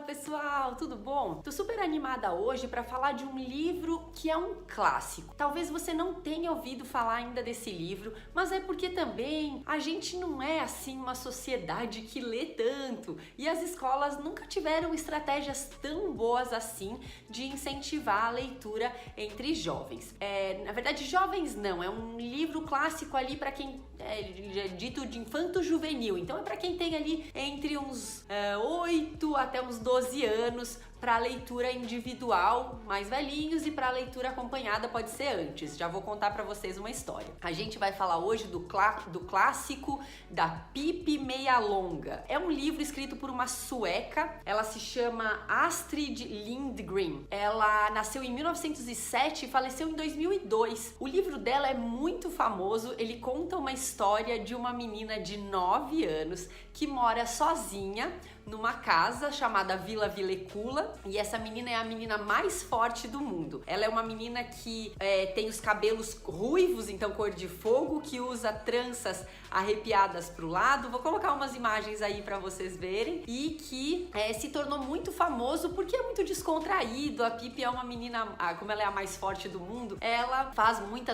Fala pessoal, tudo bom? Tô super animada hoje para falar de um livro que é um clássico. Talvez você não tenha ouvido falar ainda desse livro, mas é porque também a gente não é assim uma sociedade que lê tanto e as escolas nunca tiveram estratégias tão boas assim de incentivar a leitura entre jovens. Na verdade, jovens não, é um livro clássico ali para quem é dito de infanto-juvenil, então é para quem tem ali entre uns 8 até uns 12 anos para leitura individual, mais velhinhos, e para leitura acompanhada pode ser antes. Já vou contar para vocês uma história. A gente vai falar hoje do clássico da Pippi Meia Longa. É um livro escrito por uma sueca, ela se chama Astrid Lindgren. Ela nasceu em 1907 e faleceu em 2002. O livro dela é muito famoso, ele conta uma história de uma menina de 9 anos que mora sozinha numa casa chamada Vila Vilecula, e essa menina é a menina mais forte do mundo. Ela é uma menina que tem os cabelos ruivos, então cor de fogo, que usa tranças arrepiadas pro lado. Vou colocar umas imagens aí para vocês verem, e que se tornou muito famoso porque é muito descontraído. A Pippi é uma menina, como ela é a mais forte do mundo, ela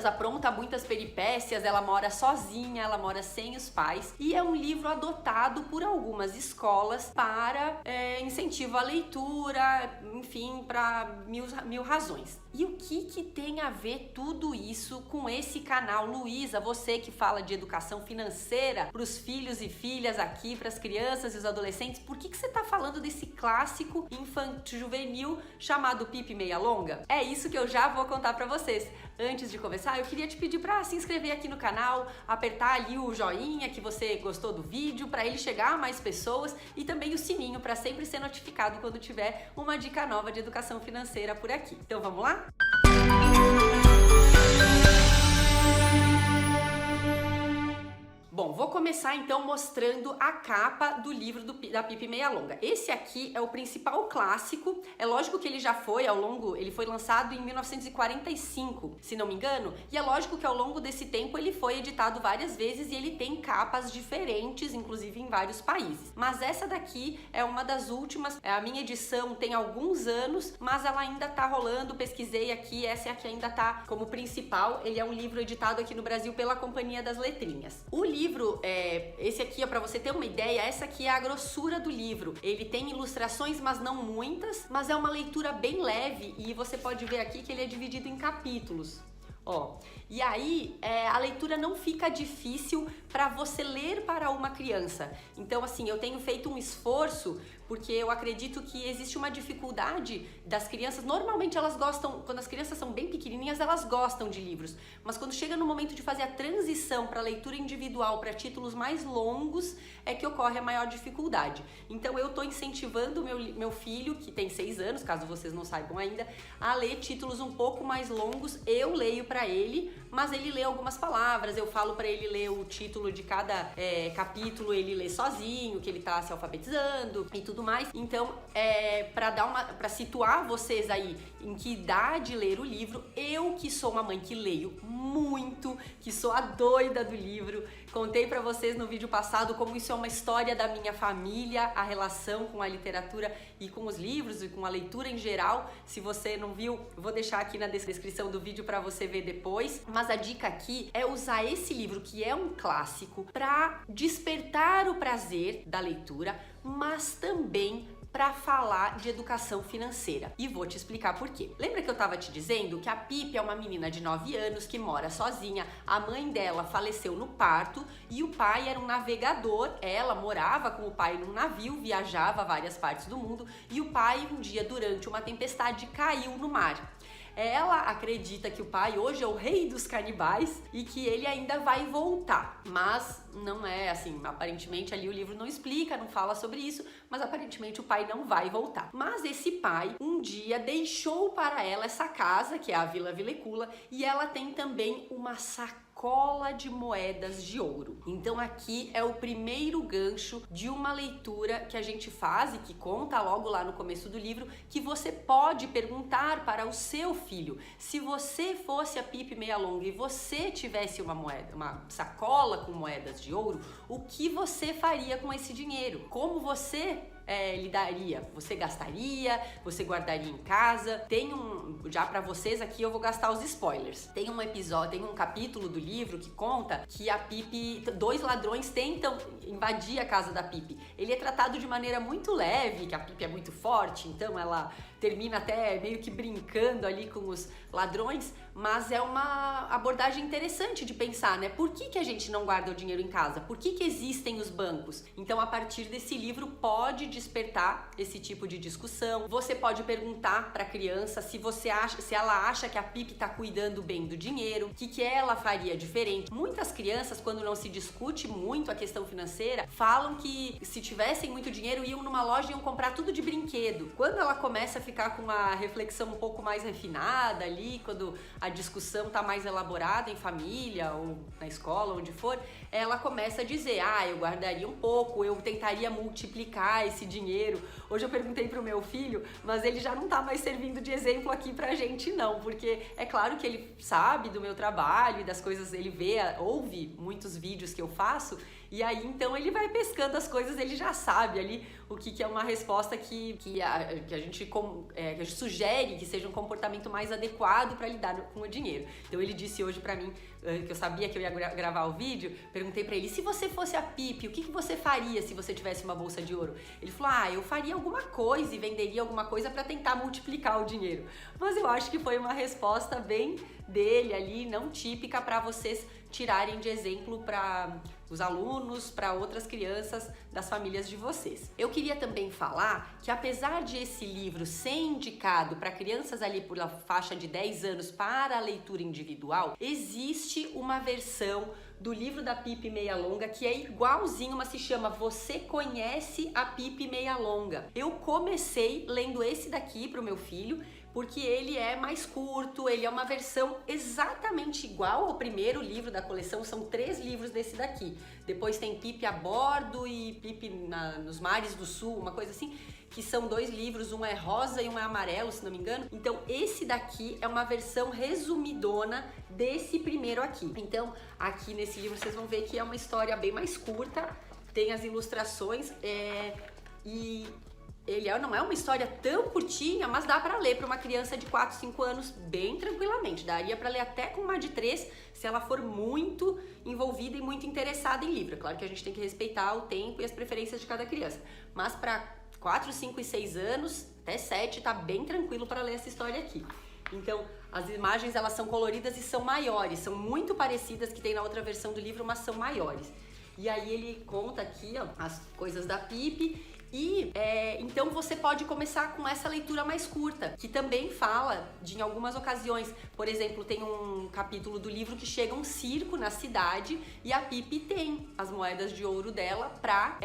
apronta muitas peripécias, ela mora sozinha, ela mora sem os pais, e é um livro adotado por algumas escolas para incentivo à leitura, enfim, para mil razões. E o que tem a ver tudo isso com esse canal? Luísa, você que fala de educação financeira para os filhos e filhas aqui, para as crianças e os adolescentes, por que você está falando desse clássico infanto-juvenil chamado Pippi Meia Longa? É isso que eu já vou contar para vocês. Antes de começar, eu queria te pedir para se inscrever aqui no canal, apertar ali o joinha que você gostou do vídeo, para ele chegar a mais pessoas, e também o sininho para sempre ser notificado quando tiver uma dica nova de educação financeira por aqui. Então vamos lá? Bom, vou começar então mostrando a capa do livro da Pippi Meia Longa. Esse aqui é o principal clássico. É lógico que ele já foi ele foi lançado em 1945, se não me engano, e é lógico que ao longo desse tempo ele foi editado várias vezes e ele tem capas diferentes, inclusive em vários países. Mas essa daqui é uma das últimas, a minha edição tem alguns anos, mas ela ainda tá rolando, pesquisei aqui, essa aqui ainda tá como principal. Ele é um livro editado aqui no Brasil pela Companhia das Letrinhas. O livro, esse aqui é para você ter uma ideia, essa aqui é a grossura do livro. Ele tem ilustrações, mas não muitas, mas é uma leitura bem leve, e você pode ver aqui que ele é dividido em capítulos. E aí a leitura não fica difícil para você ler para uma criança. Então assim, eu tenho feito um esforço, porque eu acredito que existe uma dificuldade das crianças. Normalmente elas gostam, quando as crianças são bem pequenininhas, elas gostam de livros, mas quando chega no momento de fazer a transição para leitura individual, para títulos mais longos, é que ocorre a maior dificuldade. Então eu estou incentivando meu filho, que tem 6 anos, caso vocês não saibam ainda, a ler títulos um pouco mais longos. Eu leio para ele, mas ele lê algumas palavras, eu falo para ele ler o título de cada capítulo, ele lê sozinho, que ele tá se alfabetizando e tudo mais. Então, para situar vocês aí em que idade ler o livro, eu que sou uma mãe que leio muito, que sou a doida do livro, contei para vocês no vídeo passado como isso é uma história da minha família, a relação com a literatura e com os livros e com a leitura em geral. Se você não viu, vou deixar aqui na descrição do vídeo para você ver depois. Mas a dica aqui é usar esse livro, que é um clássico, para despertar o prazer da leitura, mas também para falar de educação financeira. E vou te explicar por quê. Lembra que eu tava te dizendo que a Pippi é uma menina de 9 anos que mora sozinha, a mãe dela faleceu no parto e o pai era um navegador, ela morava com o pai num navio, viajava a várias partes do mundo, e o pai um dia, durante uma tempestade, caiu no mar. Ela acredita que o pai hoje é o rei dos canibais e que ele ainda vai voltar, mas não é assim, aparentemente ali o livro não explica, não fala sobre isso, mas aparentemente o pai não vai voltar. Mas esse pai um dia deixou para ela essa casa, que é a Vila Vilecula, e ela tem também uma sacola de moedas de ouro. Então aqui é o primeiro gancho de uma leitura que a gente faz e que conta logo lá no começo do livro, que você pode perguntar para o seu filho: se você fosse a Pippi Meia Longa e você tivesse uma sacola com moedas de ouro, o que você faria com esse dinheiro? Como você lidaria? Você gastaria? Você guardaria em casa? Já pra vocês aqui eu vou gastar os spoilers. Tem um capítulo do livro que conta que a Pipi, 2 ladrões tentam invadir a casa da Pipi. Ele é tratado de maneira muito leve, que a Pipi é muito forte, então ela termina até meio que brincando ali com os ladrões, mas é uma abordagem interessante de pensar, né? Por que a gente não guarda o dinheiro em casa? Por que existem os bancos? Então, a partir desse livro, pode despertar esse tipo de discussão. Você pode perguntar para a criança se ela acha que a Pipi está cuidando bem do dinheiro, o que ela faria diferente. Muitas crianças, quando não se discute muito a questão financeira, falam que se tivessem muito dinheiro, iam numa loja e iam comprar tudo de brinquedo. Quando ela começa a ficar com uma reflexão um pouco mais refinada ali, quando a discussão tá mais elaborada em família ou na escola, onde for, ela começa a dizer, eu guardaria um pouco, eu tentaria multiplicar esse dinheiro. Hoje eu perguntei pro meu filho, mas ele já não tá mais servindo de exemplo aqui pra gente não, porque é claro que ele sabe do meu trabalho e das coisas, ele ouve muitos vídeos que eu faço, e aí então ele vai pescando as coisas, ele já sabe ali o que é uma resposta que a gente sugere que seja um comportamento mais adequado para lidar com o dinheiro. Então ele disse hoje pra mim, que eu sabia que eu ia gravar o vídeo, perguntei pra ele, se você fosse a Pipi, o que você faria se você tivesse uma bolsa de ouro? Ele falou, eu faria alguma coisa e venderia alguma coisa para tentar multiplicar o dinheiro. Mas eu acho que foi uma resposta bem dele ali, não típica, para vocês tirarem de exemplo para os alunos, para outras crianças das famílias de vocês. Eu queria também falar que apesar de esse livro ser indicado para crianças ali por a faixa de 10 anos para a leitura individual, existe uma versão do livro da Pipi Meia Longa que é igualzinho, mas se chama Você Conhece a Pipi Meia Longa. Eu comecei lendo esse daqui pro meu filho, porque ele é mais curto, ele é uma versão exatamente igual ao primeiro livro da coleção, são 3 livros desse daqui. Depois tem Pipi a Bordo e Pipi nos Mares do Sul, uma coisa assim, que são 2 livros, um é rosa e um é amarelo, se não me engano. Então esse daqui é uma versão resumidona desse primeiro aqui. Então aqui nesse livro vocês vão ver que é uma história bem mais curta, tem as ilustrações e ele não é uma história tão curtinha, mas dá pra ler pra uma criança de 4, 5 anos bem tranquilamente. Daria pra ler até com uma de 3, se ela for muito envolvida e muito interessada em livro. É claro que a gente tem que respeitar o tempo e as preferências de cada criança. Mas pra 4, 5 e 6 anos, até 7, tá bem tranquilo pra ler essa história aqui. Então, as imagens elas são coloridas e são maiores, são muito parecidas que tem na outra versão do livro, mas são maiores. E aí ele conta aqui, as coisas da Pipi. E então você pode começar com essa leitura mais curta, que também fala em algumas ocasiões. Por exemplo, tem um capítulo do livro que chega um circo na cidade e a Pipi tem as moedas de ouro dela pra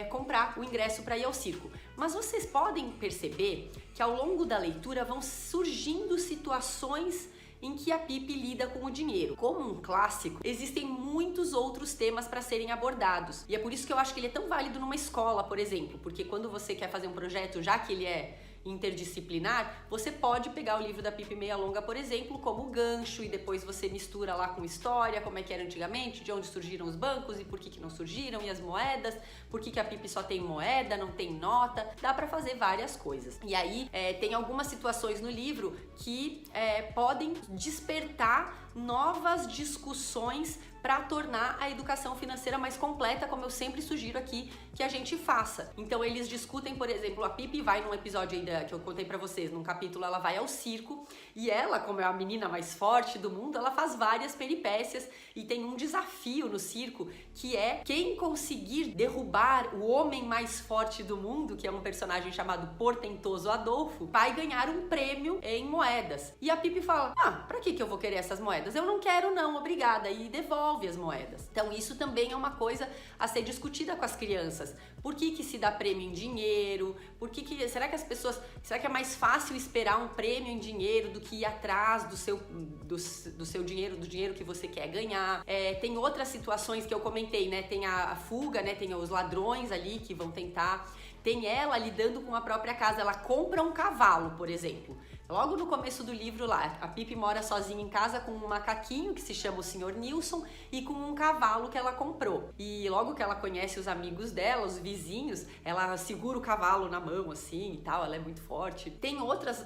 comprar o ingresso para ir ao circo. Mas vocês podem perceber que ao longo da leitura vão surgindo situações em que a Pipi lida com o dinheiro. Como um clássico, existem muitos outros temas para serem abordados. E é por isso que eu acho que ele é tão válido numa escola, por exemplo, porque quando você quer fazer um projeto, já que ele é interdisciplinar, você pode pegar o livro da Pipi Meia Longa, por exemplo, como gancho e depois você mistura lá com história, como é que era antigamente, de onde surgiram os bancos e por que não surgiram, e as moedas, por que a Pipi só tem moeda, não tem nota, dá pra fazer várias coisas. E aí tem algumas situações no livro que podem despertar novas discussões para tornar a educação financeira mais completa, como eu sempre sugiro aqui que a gente faça. Então eles discutem, por exemplo, a Pipi vai num episódio aí que eu contei para vocês, num capítulo ela vai ao circo e ela, como é a menina mais forte do mundo, ela faz várias peripécias e tem um desafio no circo que é quem conseguir derrubar o homem mais forte do mundo, que é um personagem chamado Portentoso Adolfo, vai ganhar um prêmio em moedas. E a Pipi fala, pra que eu vou querer essas moedas? Eu não quero não, obrigada, e devolve as moedas. Então isso também é uma coisa a ser discutida com as crianças. Por que se dá prêmio em dinheiro? Será que as pessoas, será que é mais fácil esperar um prêmio em dinheiro do que ir atrás do seu dinheiro, do dinheiro que você quer ganhar? Tem outras situações que eu comentei, né? Tem a fuga, né? Tem os ladrões ali que vão tentar. Tem ela lidando com a própria casa. Ela compra um cavalo, por exemplo. Logo no começo do livro lá, a Pippi mora sozinha em casa com um macaquinho que se chama o Sr. Nilson e com um cavalo que ela comprou. E logo que ela conhece os amigos dela, os vizinhos, ela segura o cavalo na mão assim e tal, ela é muito forte. Tem outras...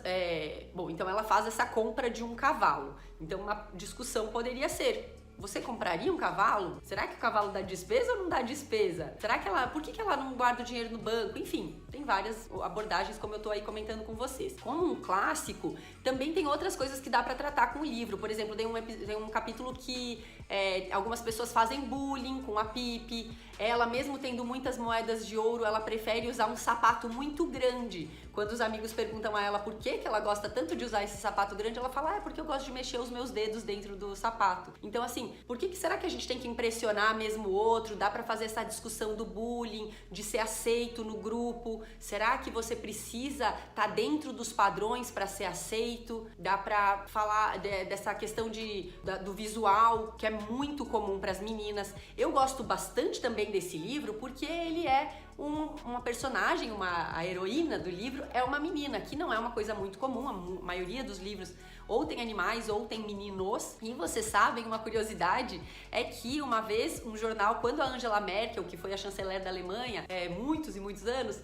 Bom, então ela faz essa compra de um cavalo. Então uma discussão poderia ser: você compraria um cavalo? Será que o cavalo dá despesa ou não dá despesa? Será que ela... Por que ela não guarda o dinheiro no banco? Enfim, tem várias abordagens, como eu tô aí comentando com vocês. Como um clássico, também tem outras coisas que dá pra tratar com o livro. Por exemplo, tem um capítulo que algumas pessoas fazem bullying com a Pippi. Ela, mesmo tendo muitas moedas de ouro, ela prefere usar um sapato muito grande. Quando os amigos perguntam a ela por que ela gosta tanto de usar esse sapato grande, ela fala: é porque eu gosto de mexer os meus dedos dentro do sapato. Então, assim, por que será que a gente tem que impressionar mesmo o outro? Dá pra fazer essa discussão do bullying, de ser aceito no grupo? Será que você precisa estar dentro dos padrões para ser aceito? Dá pra falar dessa questão do visual, que é muito comum para as meninas. Eu gosto bastante também desse livro porque ele é uma personagem, a heroína do livro é uma menina, que não é uma coisa muito comum. A maioria dos livros ou tem animais ou tem meninos. E vocês sabem, uma curiosidade é que uma vez um jornal, quando a Angela Merkel, que foi a chanceler da Alemanha, muitos e muitos anos,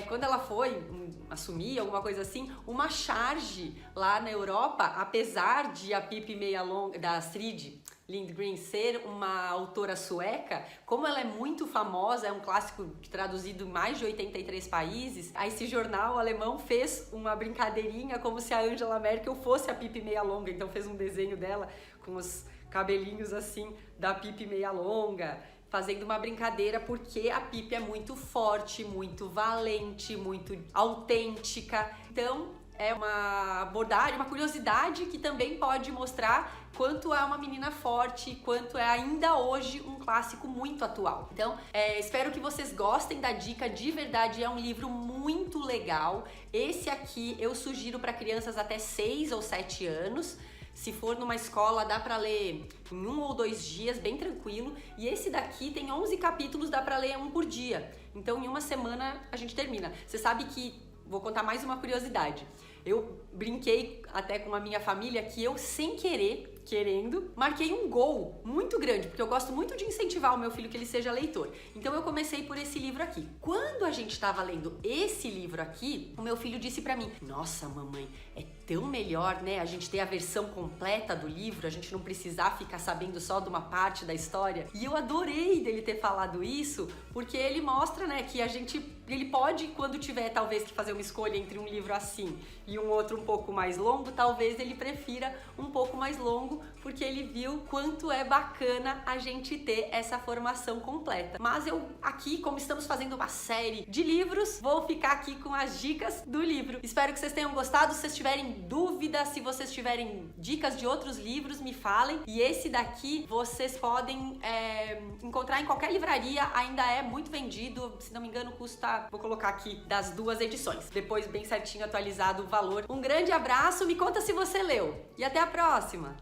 quando ela foi assumir alguma coisa assim, uma charge lá na Europa, apesar de a Pippi Meia Longa, da Astrid Lindgren, ser uma autora sueca, como ela é muito famosa, é um clássico traduzido em mais de 83 países, aí esse jornal alemão fez uma brincadeirinha como se a Angela Merkel fosse a Pippi Meia Longa, então fez um desenho dela com os cabelinhos assim da Pippi Meia Longa, fazendo uma brincadeira porque a Pippi é muito forte, muito valente, muito autêntica. Então é uma abordagem, uma curiosidade que também pode mostrar quanto é uma menina forte, quanto é ainda hoje um clássico muito atual. Então, espero que vocês gostem da dica, de verdade é um livro muito legal. Esse aqui eu sugiro para crianças até 6 ou 7 anos. Se for numa escola, dá pra ler em 1 ou 2 dias, bem tranquilo. E esse daqui tem 11 capítulos, dá pra ler um por dia. Então, em uma semana, a gente termina. Você sabe que... Vou contar mais uma curiosidade. Eu brinquei até com a minha família que eu, sem querer, querendo, marquei um gol muito grande, porque eu gosto muito de incentivar o meu filho que ele seja leitor. Então eu comecei por esse livro aqui. Quando a gente estava lendo esse livro aqui, o meu filho disse pra mim: nossa, mamãe, é tão melhor, né, a gente ter a versão completa do livro, a gente não precisar ficar sabendo só de uma parte da história. E eu adorei dele ter falado isso, porque ele mostra, né, que ele pode, quando tiver talvez que fazer uma escolha entre um livro assim e um outro um pouco mais longo, talvez ele prefira um pouco mais longo, porque ele viu quanto é bacana a gente ter essa formação completa. Mas eu aqui, como estamos fazendo uma série de livros, vou ficar aqui com as dicas do livro. Espero que vocês tenham gostado. Se vocês tiverem dúvidas, se vocês tiverem dicas de outros livros, me falem. E esse daqui vocês podem encontrar em qualquer livraria, ainda é muito vendido, se não me engano custa, vou colocar aqui, das 2 edições, depois bem certinho atualizado o valor. Um grande abraço, me conta se você leu e até a próxima!